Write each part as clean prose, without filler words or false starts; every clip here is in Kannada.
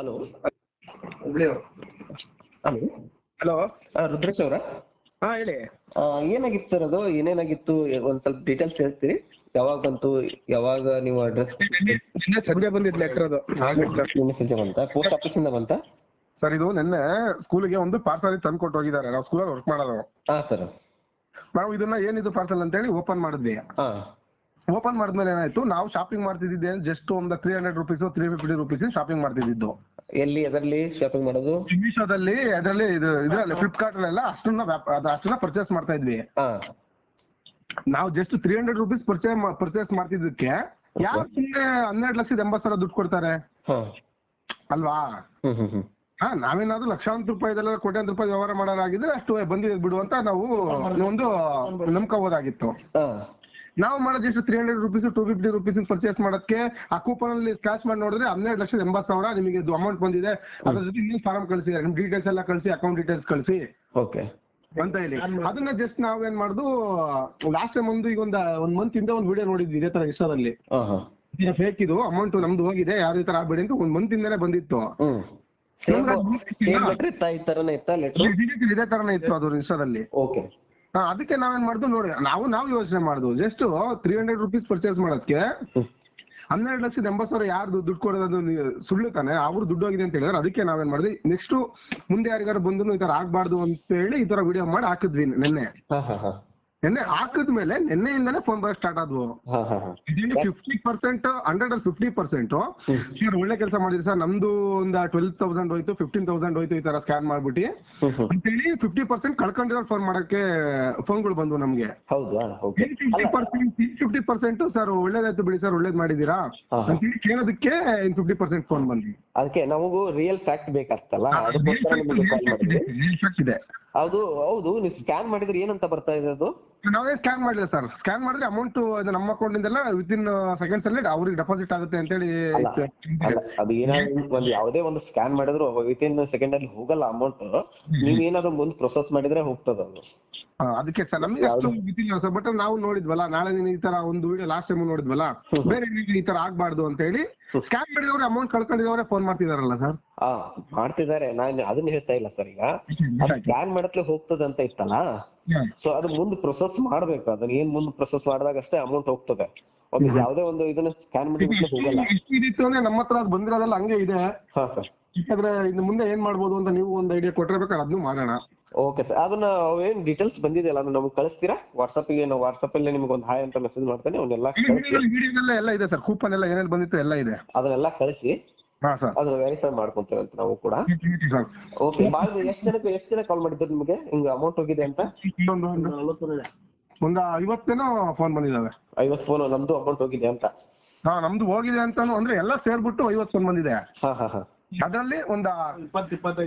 ಹಲೋ ಹುಬ್ಳಿಯವರು. ಹಲೋ ಹಲೋ, ರುದ್ರೇಶ್ ಅವರ ಹಾ ಹೇಳಿ. ಏನಾಗಿತ್ತು ಸರ್ ಅದು? ಏನೇನಾಗಿತ್ತು ಒಂದ್ ಸ್ವಲ್ಪ ಡೀಟೇಲ್ಸ್ ಹೇಳ್ತೀರಿ? ಯಾವಾಗ ಬಂತು, ಯಾವಾಗ ನೀವು ಅಡ್ರೆಸ್? ನಿನ್ನೆ ಸಂಜೆ ಬಂದಿದ್ ಲೆಟರ್ ಅದು. ನಿನ್ನೆ ಸಂಜೆ ಬಂತ? ಪೋಸ್ಟ್ ಆಫೀಸ್ ಇಂದ ಬಂತ ಸರ್ ಇದು ನಿನ್ನೆ ಸ್ಕೂಲಿಗೆ ಒಂದು ಪಾರ್ಸಲ್ ತಂದು ಕೊಟ್ಟು ಹೋಗಿದ್ದಾರೆ. ನಾವು ಸ್ಕೂಲಲ್ಲಿ ವರ್ಕ್ ಮಾಡೋದು. ಹಾ ಸರ್. ನಾವು ಇದನ್ನ ಏನಿದು ಪಾರ್ಸಲ್ ಅಂತ ಹೇಳಿ ಓಪನ್ ಮಾಡಿದ್ವಿ. ಹಾ ಓಪನ್ ಮಾಡಿದ್ಮೇಲೆ ಏನಾಯ್ತು, ನಾವು ಶಾಪಿಂಗ್ ಮಾಡ್ತಿದ್ದೆ ಜಸ್ಟ್ ಒಂದು 300 ರುಪೀಸ್ 350 ರುಪೀಸ್ ಶಾಪಿಂಗ್ ಮಾಡ್ತಿದ್ದು. ಎಲ್ಲಿ, ಅದರಲ್ಲಿ ಶಾಪಿಂಗ್ ಮಾಡೋದು? ಮೀಶೋದಲ್ಲಿ, ಅದರಲ್ಲಿ ಇದ್ರಲ್ಲಿ ಫ್ಲಿಪ್ಕಾರ್ಟ್ ಅಲ್ಲೆಲ್ಲ ಅಷ್ಟನ್ನ ಪರ್ಚೇಸ್ ಮಾಡ್ತಾ ಇದ್ವಿ. ಹಾ ನಾವು ಜಸ್ಟ್ 300 ರುಪೀಸ್ ಪರ್ಚೇಸ್ ಮಾಡ್ತಿದ್ದಕ್ಕೆ ಯಾರು ಸುಮ್ಮನೆ 12,80,000 ದುಡ್ಡು ಕೊಡ್ತಾರೆ ಹಾ ಅಲ್ವಾ? ನಾವೇನಾದ್ರೂ ಲಕ್ಷಾಂತರ ರೂಪಾಯಿದೆಲ್ಲ ಕೋಟ್ಯಾಂತರ ರೂಪಾಯಿ ವ್ಯವಹಾರ ಮಾಡೋರಾಗಿದ್ರೆ ಅಷ್ಟು ಬಂದಿದೆ ಬಿಡು ಅಂತ ನಾವು ಒಂದು ನಂಬ್ಕೋಬೋದಾಗಿತ್ತು. ನಾವು ಮಾಡೋದು ಎಷ್ಟು 300 ರುಪೀಸ್ 250 ರುಪೀಸ್ ಪರ್ಚೇಸ್ ಮಾಡೋದಕ್ಕೆ ಆ ಕೂಪನ್ ಅಲ್ಲಿ ಸ್ಕ್ರಾಚ್ ಮಾಡಿ ನೋಡಿದ್ರೆ 12,80,000 ನಿಮಗೆ ಅಮೌಂಟ್ ಬಂದಿದೆ. ಅದ್ರ ಜೊತೆ ಇನ್ನೊಂದು ಫಾರ್ಮ್ ಕಳಿಸಿದ್ದಾರೆ, ನಿಮ್ ಡೀಟೇಲ್ಸ್ ಎಲ್ಲ ಕಳಿಸಿ, ಅಕೌಂಟ್ ಡೀಟೇಲ್ಸ್ ಕಳಿಸಿ ಅಂತ ಹೇಳಿ. ಅದನ್ನ ಜಸ್ಟ್ ನಾವೇನ್ ಮಾಡುದು, ಲಾಸ್ಟ್ ಟೈಮ್ ಈಗ ಒಂದ್ ಮಂತ್ ಇಂದ ಒಂದು ವಿಡಿಯೋ ನೋಡಿದ್ವಿ ಇದೇ ತರ ಇನ್ಸ್ಟಾದಲ್ಲಿ. ಫೇಕ್ ಇದು, ಅಮೌಂಟ್ ನಮ್ದು ಹೋಗಿದೆ, ಯಾರು ಈ ತರ ಆಗ್ಬೇಡಿ ಅಂತ ಒಂದ್ ಮಂತ್ ಇಂದಾನೆ ಬಂದಿತ್ತು. ಇದೇ ತರನೇ ಇತ್ತು ಅದು ಇನ್ಸ್ಟಾದಲ್ಲಿ. ಅದಕ್ಕೆ ನಾವೇನ್ ಮಾಡುದು ನೋಡಿ, ನಾವು ಯೋಚನೆ ಮಾಡುದು ಜಸ್ಟ್ 300 ರುಪೀಸ್ ಪರ್ಚೇಸ್ ಮಾಡೋದಕ್ಕೆ 12,80,000 ಯಾರು ದುಡ್ಡು ಕೊಡೋದು ಸುಳ್ಳು ತಾನೆ, ಅವ್ರು ದುಡ್ಡು ಹೋಗಿದೆ ಅಂತ ಹೇಳಿದ್ರೆ. ಅದಕ್ಕೆ ನಾವೇನ್ ಮಾಡಿದ್ವಿ, ನೆಕ್ಸ್ಟ್ ಮುಂದೆ ಯಾರಿಗಾರು ಬಂದ್ರು ಈ ತರ ಆಗ್ಬಾರ್ದು ಅಂತ ಹೇಳಿ ಈ ತರ ವಿಡಿಯೋ ಮಾಡಿ ಹಾಕಿದ್ವಿ. ನಿನ್ನೆ ಹಾಕಿದ್ಮೇಲೆ ನಿನ್ನೆಯಿಂದಾನೆ ಫೋನ್ ಬರೋಕ್ ಸ್ಟಾರ್ಟ್ ಆದ್ವು. 50%, 150% ಸರ್ ಒಳ್ಳೆ ಕೆಲಸ ಮಾಡಿದ್ರಿ ಸರ್, ನಮ್ದು ಒಂದು 12,000 ಹೋಯ್ತು, 15,000 ಹೋಯ್ತು, ಈ ತರ ಸ್ಕ್ಯಾನ್ ಮಾಡ್ಬಿಟ್ಟು ಅಂತೇಳಿ 50% ಕಳ್ಕೊಂಡಿರೋ ಫೋನ್ ಮಾಡಕ್ಕೆ ಫೋನ್ಗಳು ಬಂದ್ವು ನಮ್ಗೆ. 50% ಸರ್ ಒಳ್ಳೇದಾಯ್ತು ಬಿಡಿ ಸರ್, ಒಳ್ಳೇದ್ ಮಾಡಿದೀರಾ ಅಂತೇಳಿ ಕೇಳೋದಕ್ಕೆ 50% ಫೋನ್ ಬಂದ್ವಿ. ಅದಕ್ಕೆ ನಮಗೂ ರಿಯಲ್ ಫ್ಯಾಕ್ಟ್ ಬೇಕಾಗ್ತಲ್ಲ, ಇದೆ. ಹೌದು ನೀವು ಸ್ಕ್ಯಾನ್ ಮಾಡಿದ್ರೆ ಏನಂತ ಬರ್ತಾ ಇದೆ ಅದು? ನಾವೇ ಸ್ಕ್ಯಾನ್ ಮಾಡಿಲ್ಲ ಸರ್. ಸ್ಕ್ಯಾನ್ ಮಾಡಿದ್ರೆ ಅಮೌಂಟ್ ನಮ್ಮ ಅಕೌಂಟ್ ಇಂದಲ್ಲ ವಿತಿನ್ ಸೆಕೆಂಡ್ಸ್ ಅಲ್ಲಿ ಅವ್ರಿಗೆ ಡೆಪಾಸಿಟ್ ಆಗುತ್ತೆ ಅಂತ ಹೇಳಿ. ಅದು ಏನಾದ್ರು ಒಂದು ಯಾವುದೇ ಒಂದು ಸ್ಕ್ಯಾನ್ ಮಾಡಿದ್ರು ವಿತಿನ್ ಸೆಕೆಂಡ್ ಅಲ್ಲಿ ಹೋಗಲ್ಲ ಅಮೌಂಟ್. ನೀವ್ ಏನಾದ್ರು ಮುಂದ್ ಪ್ರೊಸೆಸ್ ಮಾಡಿದ್ರೆ ಹೋಗ್ತದ ಅದು. ಅದಕ್ಕೆ ಸರ್ ನಮ್ಗೆ ಅಷ್ಟು ಗೊತ್ತಿಲ್ಲ ಸರ್. ಬಟ್ ನಾವು ನೋಡಿದ್ವಲ್ಲ, ನಾಳೆ ಈ ತರ ಒಂದು ವಿಡಿಯೋ ಲಾಸ್ಟ್ ಟೈಮ್ ನೋಡಿದ್ವಲ್ಲ, ಬೇರೆ ಈ ತರ ಆಗ್ಬಾರ್ದು ಅಂತ ಹೇಳಿ ಸ್ಕ್ಯಾನ್ ಮಾಡಿದವ್ರೆ ಅಮೌಂಟ್ ಕಳ್ಕೊಂಡಿದವ್ರೆ ಫೋನ್ ಮಾಡ್ತಿದಾರಲ್ಲ ಸರ್. ಮಾಡ್ತಿದ್ದಾರೆ, ನಾನು ಅದನ್ನ ಹೇಳ್ತಾ ಇಲ್ಲ ಸರ್. ಈಗ ಸ್ಕ್ಯಾನ್ ಮಾಡತ್ಲೆ ಹೋಗ್ತದೆ ಅಂತ ಇತ್ತಲ್ಲ, ಸೊ ಅದು ಮುಂದ್ ಪ್ರೊಸೆಸ್ ಮಾಡ್ಬೇಕು. ಅದನ್ನ ಏನ್ ಮುಂದ್ ಪ್ರೊಸೆಸ್ ಮಾಡಿದಾಗ ಅಷ್ಟೇ ಅಮೌಂಟ್ ಹೋಗ್ತದೆ. ಯಾವ್ದೇ ಒಂದು ಇದನ್ನ ಸ್ಕ್ಯಾನ್ ಮಾಡಿಬಿಟ್ಲೆ ಹೋಗಲ್ಲ. ಇದಿತ್ತು ಅಂದ್ರೆ ನಮ್ಮ ಹತ್ರ ಅದು ಬಂದಿರೋದಲ್ಲ ಹಂಗೆ ಇದೆ. ಯಾಕಂದ್ರೆ ಇನ್ನು ಮುಂದೆ ಏನ್ ಮಾಡ್ಬೋದು ಅಂತ ನೀವು ಒಂದು ಐಡಿಯಾ ಕೊಟ್ರೆ ಬೇಕಾದ್ರೆ ಅದನ್ನು ಮಾಡೋಣ. ಓಕೆ ಸರ್, ಅದನ್ನ ಏನ್ ಡೀಟೇಲ್ಸ್ ಬಂದಿದೆಯಲ್ಲ ಅದನ್ನ ನಮ್ಗೆ ಕಳಿಸ್ತೀರಾ ವಾಟ್ಸ್ಆಪ್ಗೆ? ನಾವು ವಾಟ್ಸ್ಆಪ್ ಅಲ್ಲಿ ನಿಮ್ಗೆ ಒಂದು ಹಾಯ್ ಅಂತ ಮೆಸೇಜ್ ಮಾಡ್ತೇನೆ, ಅವನ್ನೆಲ್ಲ ಎಲ್ಲ ಇದೆ ಸರ್. ಕೂಪನ್ ಎಲ್ಲ ಏನೇನು ಬಂದಿತ್ತು ಎಲ್ಲ ಇದೆ, ಅದನ್ನೆಲ್ಲ ಕಳಿಸಿ. ಅದನ್ನ ವೆರಿಫೈ ಮಾಡ್ಕೊಂತೇವೆ ಅಂತ ನಾವು ಕೂಡ. ಓಕೆ, ಎಷ್ಟು ಜನ ಕಾಲ್ ಮಾಡಿದ್ರು ನಿಮ್ಗೆ ಹಿಂಗ ಅಮೌಂಟ್ ಹೋಗಿದೆ ಅಂತ? ಒಂದು 50 ಫೋನ್ ಬಂದಿದಾವೆ. 50 ಫೋನ್ ನಮ್ದು ಅಮೌಂಟ್ ಹೋಗಿದೆ ಅಂತ? ನಮ್ದು ಹೋಗಿದೆ ಅಂತ ಅಂದ್ರೆ ಎಲ್ಲ ಸೇರ್ಬಿಟ್ಟು 50 ಫೋನ್ ಬಂದಿದೆ. ಅದ್ರಲ್ಲಿ ಒಂದು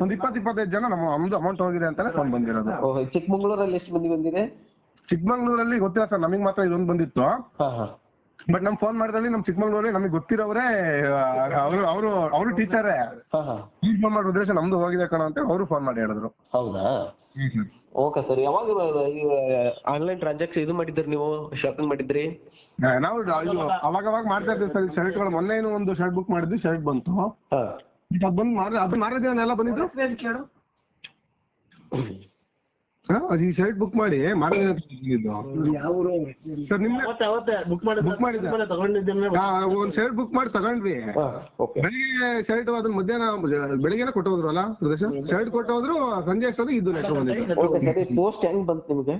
20-25 ಜನ ನಮ್ದು ಅಮೌಂಟ್ ಹೋಗಿದೆ ಅಂತಾನೆ ಫೋನ್ ಬಂದಿರೋದು. ಚಿಕ್ಕಮಂಗ್ಳೂರಲ್ಲಿ ಎಷ್ಟು ಮಂದಿ ಬಂದಿದೆ? ಚಿಕ್ಕಮಂಗ್ಳೂರಲ್ಲಿ ಗೊತ್ತಿಲ್ಲ ಸರ್, ನಮಗ್ ಮಾತ್ರ ಇದೊಂದು ಬಂದಿತ್ತು. ಬಟ್ ನಮ್ ಫೋನ್ ಮಾಡಿದ್ರಲ್ಲಿ ನಮ್ ಚಿಕ್ಕಮಂಗ್ಳೂರಲ್ಲಿ ನಮಗೆ ಗೊತ್ತಿರೋರೇ, ಅವರು ಟೀಚರೇ ಫೋನ್ ಮಾಡಿ ರುದ್ರೇಶ ನಮ್ದು ಹೋಗಿದೆ ಕಣ ಅಂತ ಅವರು ಫೋನ್ ಮಾಡಿ ಹೇಳಿದ್ರು. ಹೌದಾ? Okay sir. ಯಾವಾಗ ಆನ್ಲೈನ್ ಟ್ರಾನ್ಸಾಕ್ಷನ್ ಇದು ಮಾಡಿದ್ರಿ ನೀವು, ಶಾಪಿಂಗ್ ಮಾಡಿದ್ರಿ? ನಾವು ಅವಾಗ ಮಾಡ್ತಾ ಇದ್ದೀವಿ ಸರ್. ಶರ್ಟ್ಗಳು ಮೊನ್ನೆ ಒಂದು ಶರ್ಟ್ ಬುಕ್ ಮಾಡಿದ್ವಿ, ಶರ್ಟ್ ಬಂತು. ಅದು ಬಂದ್ ಅದು ಮಾರದೇವನ್ನೆಲ್ಲ ಬಂದಿದ್ದು. ಈ ಶರ್ಟ್ ಬುಕ್ ಮಾಡಿ ಸರ್ ಬುಕ್ ಮಾಡಿದ್ದೆ. ಒಂದ್ ಶರ್ಟ್ ಬುಕ್ ಮಾಡಿ ತಗೊಂಡ್ವಿ. ಬೆಳಿಗ್ಗೆ ಶರ್ಟ್ ಅದನ್ನ ಮಧ್ಯಾಹ್ನ ಬೆಳಿಗ್ಗೆನೆ ಕೊಟ್ಟೋದ್ರು ಅಲ್ಲ ಪ್ರದೇಶ. ಶರ್ಟ್ ಕೊಟ್ಟೋದ್ರು, ಸಂಜೆ ಅಷ್ಟೊಂದು ಇದು ಲೆಟರ್ ಬಂದಿದೆ. ಪೋಸ್ಟ್ ಹೆಂಗ್ ಬಂತು ನಿಮ್ಗೆ?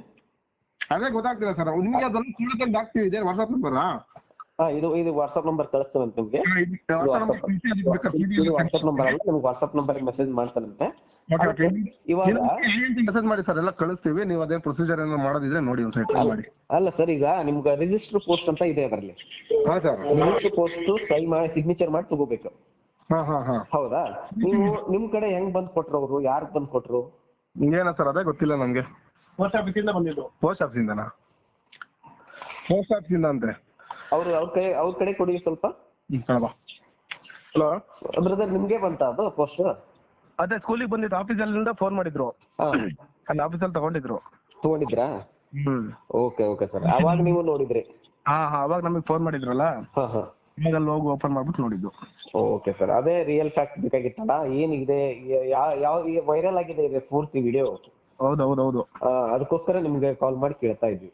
ಅದೇ ಗೊತ್ತಾಗ್ತಿಲ್ಲ ಸರ್. ನಿಮ್ಗೆ ಅದನ್ನ ಸುಳ್ಳು ಹಾಕ್ತಿವಿ. ಇದೆ ವಾಟ್ಸ್ಆಪ್ ನಂಬರ್. ಇದು ವಾಟ್ಸ್ಆಪ್ ನಂಬರ್ ಕಳಿಸ್ತೇವಂತ ನಿಮ್ಗೆ. ವಾಟ್ಸ್ಆಪ್ ನಂಬರ್ ಅಲ್ಲ, ನಿಮ್ಗೆ ವಾಟ್ಸ್ಆಪ್ ನಂಬರ್ ಮೆಸೇಜ್ ಮಾಡ್ತಾನಂತೆ. ಇವಾಗ ಮೆಸೇಜ್ ಮಾಡಿ ಸರ್, ಎಲ್ಲ ಕಳಿಸ್ತೀವಿ. ನೀವು ಅದೇ ಪ್ರೊಸೀಜರ್ ಏನಾದ್ರು ಮಾಡೋದಿದ್ರೆ ನೋಡಿ ಒಂದು ಸೈಟ್ ಮಾಡಿ. ಅಲ್ಲ ಸರ್, ಈಗ ನಿಮ್ಗೆ ರಿಜಿಸ್ಟರ್ ಪೋಸ್ಟ್ ಅಂತ ಇದೆ ಅದರಲ್ಲಿ. ರಿಜಿಸ್ಟರ್ ಪೋಸ್ಟ್ ಸೈನ್ ಮಾಡಿ ಸಿಗ್ನೇಚರ್ ಮಾಡಿ ತಗೋಬೇಕು. ಹೌದಾ? ನೀವು ನಿಮ್ ಕಡೆ ಹೆಂಗ್ ಬಂದ್ ಕೊಟ್ರು ಅವರು? ಯಾರು ಬಂದ್ ಕೊಟ್ರು? ಏನ ಸರ್ ಅದೇ ಗೊತ್ತಿಲ್ಲ ನಮ್ಗೆ. ಪೋಸ್ಟ್ ಆಫೀಸ್ ಇಂದ ಬಂದಿದ್ದು. ಪೋಸ್ಟ್ ಆಫೀಸಿಂದನಾ? ಪೋಸ್ಟ್ ಆಫೀಸಿಂದ ಅಂದ್ರೆ ಅವ್ರ ಕಡೆ ಕೊಡಿ ಸ್ವಲ್ಪ. ಹಲೋ ಬ್ರದರ್, ನಿಮ್ಗೆ ಬಂತ ಅದು ಪೋಸ್ಟ್? ಅದೇ ಸ್ಕೂಲಿಗೆ ಬಂದಿದ್ದು, ಆಫೀಸಲ್ಲಿಂದ ಫೋನ್ ಮಾಡಿದ್ರು. ಅಲ್ಲಿ ಆಫೀಸಲ್ಲಿ ತಗೊಂಡಿದ್ರಾ? Okay sir. ಅವಾಗ ನೀವು ನೋಡಿದ್ರಿ? ಅವಾಗ ನಮಗೆ ಫೋನ್ ಮಾಡಿದ್ರಲ್ಲ, ಆಮೇಲೆ ಅಲ್ಲಿ ಹೋಗಿ ಓಪನ್ ಮಾಡ್ಬಿಟ್ಟು ನೋಡಿದ್ದು. ಓಕೆ ಸರ್, ಅದೇ ರಿಯಲ್ ಫ್ಯಾಕ್ಟ್ ಬೇಕಾಗಿತ್ತಲ್ಲ, ಏನಿದೆ ಯಾವ ವೈರಲ್ ಆಗಿದೆ ಇದೆ ಪೂರ್ತಿ ವಿಡಿಯೋ. ಹೌದೌದೌದು. ಅದಕ್ಕೋಸ್ಕರ ನಿಮ್ಗೆ ಕಾಲ್ ಮಾಡಿ ಕೇಳ್ತಾ ಇದ್ವಿ.